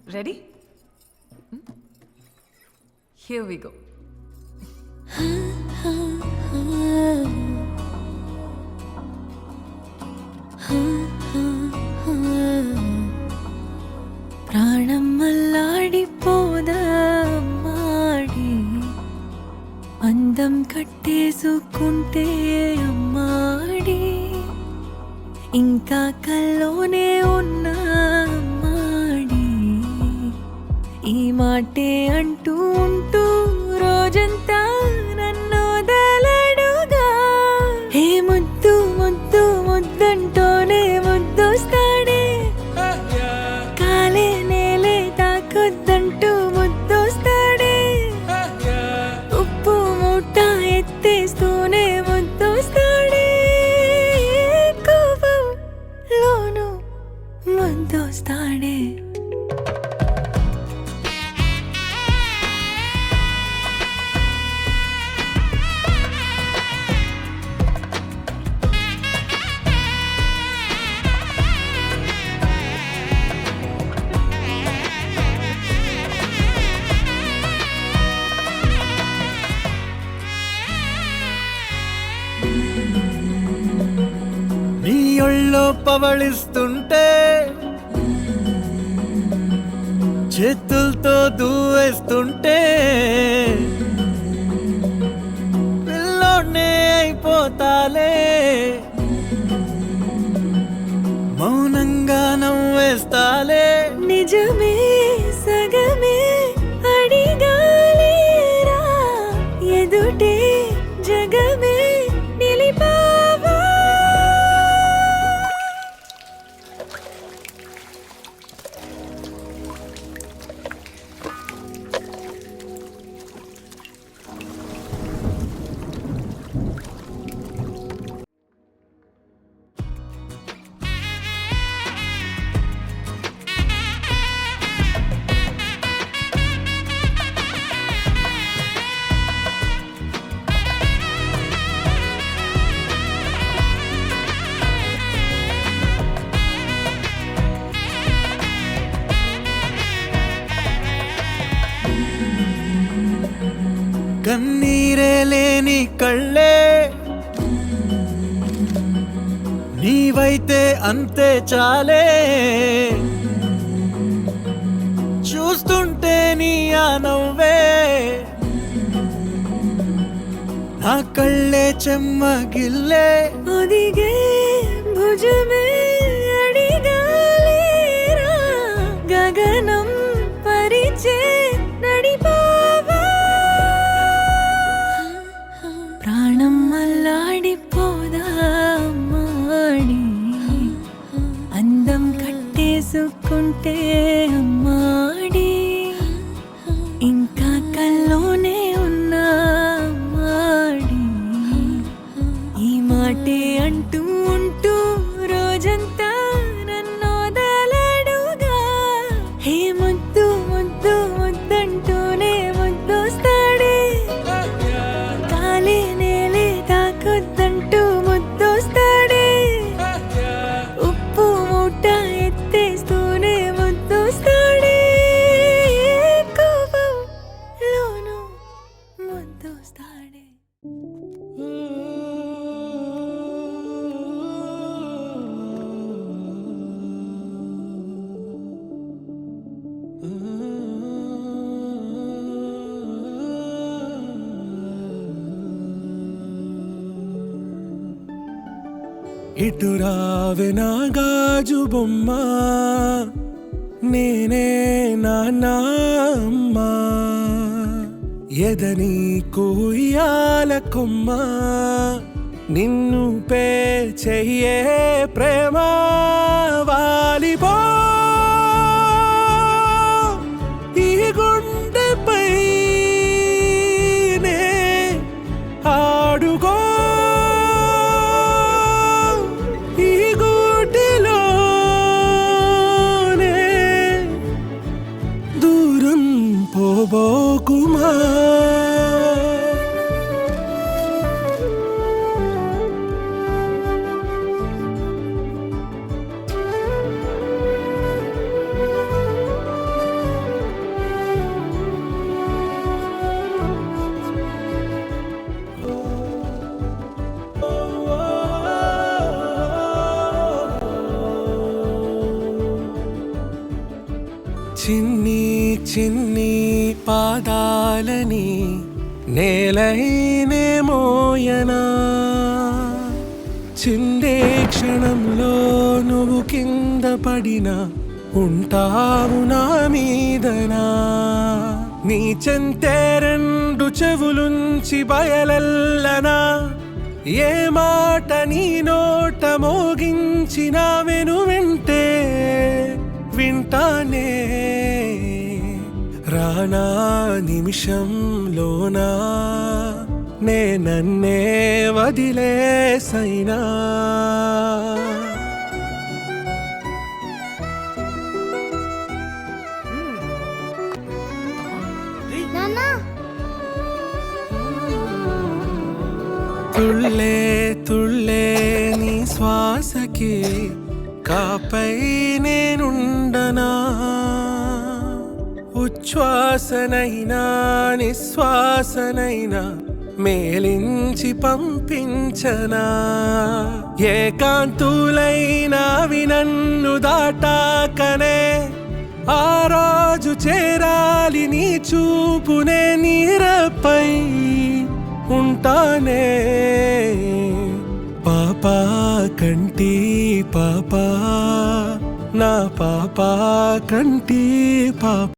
Ready? Here we go. ప్రాణం మల్లాడిపోదామాడి అందం కట్టేసుకుంటే అమ్మాడి ఇంకా కల్లోనే ఉన్నా అమ్మాడి ఈ మాటే అంటూ ఉంటూ రోజంతా నన్ను వదలడుగా హే ముద్దు ముద్దు ముద్దంటోనే ముద్దొస్తాడే కాలే నేలే తాకొద్దంటూ ముద్దొస్తాడే ఉప్పు మూట ఎత్తేస్తూనే ముద్దొస్తాడే కోపంలోను ముద్దొస్తాడే నీ ఒళ్ళో పవళిస్తుంటే చేతులతో దూవేస్తుంటే పిల్లోనే అయిపోతాలే మౌనంగా నవ్వేస్తాలే నిజమే సగమే అడిగాలేరా ఎదుటే జగమే నిలిపావా కన్నీరే లేని కళ్ళే నీవైతే అంతే చాలే చూస్తుంటే నీ ఆ నవ్వే నా కళ్ళే చెమ్మగిల్లే ఒదిగే భుజమే అడిగాలేరా గగనం పరిచే నడిపావా ప్రాణం మల్లాడిపోదా అమ్మాడి అందం కట్టేసుకుంటే అమ్మాడి ఇంకా కల్లోనే ఉన్నా అమ్మాడి ఈ మాటే అంటూ ఉంటూ రోజంతా నన్ను వదలడుగా హే ముద్దు ముద్దు ముద్దంటూనే ముద్దొస్తాడే కాలే నేలే తాకొద్దంటూ ముద్దొస్తాడే ఉప్పు మూట ఎత్తేస్తూనే ముద్దొస్తాడే కోపంలోను ముద్దొస్తాడే ఇటు రావే నా గాజు బొమ్మ నేనే నాన్నమ్మ ఎదని కూయాల కొమ్మ నిన్ను పే చెయ్యే ప్రేమ వాలిపో ఈ గుండెపై నే ఆడుకో ఈ గూటిలోనే దూరం పోబోకుమా చిన్ని చిన్ని పాదాలని నేలైనే మోయనా చిందే క్షణంలో నువ్వు కింద పడినా ఉంటావు నా మీదనా నీ చెంతే రెండు చెవులుంచి బయలెల్లనా ఏ మాట నీ నోట మోగించిన వెను వింటే వింటానే రానా నిమిషంలోనా నే నన్నే వదిలేసైనా తుళ్ళే తుళ్ళే నీ శ్వాసకి కాపై నేనుండనా ఉచ్ఛ్వాసనైనా నిశ్వాసనైనా మేలించి పంపించనా ఏకాంతులైనవి నన్ను దాటాకనే ఆ రోజు చేరాలి నీ చూపునే నీరపై ఉంటానే పాపా కంటి పాపా నా పాపా కంటి పాప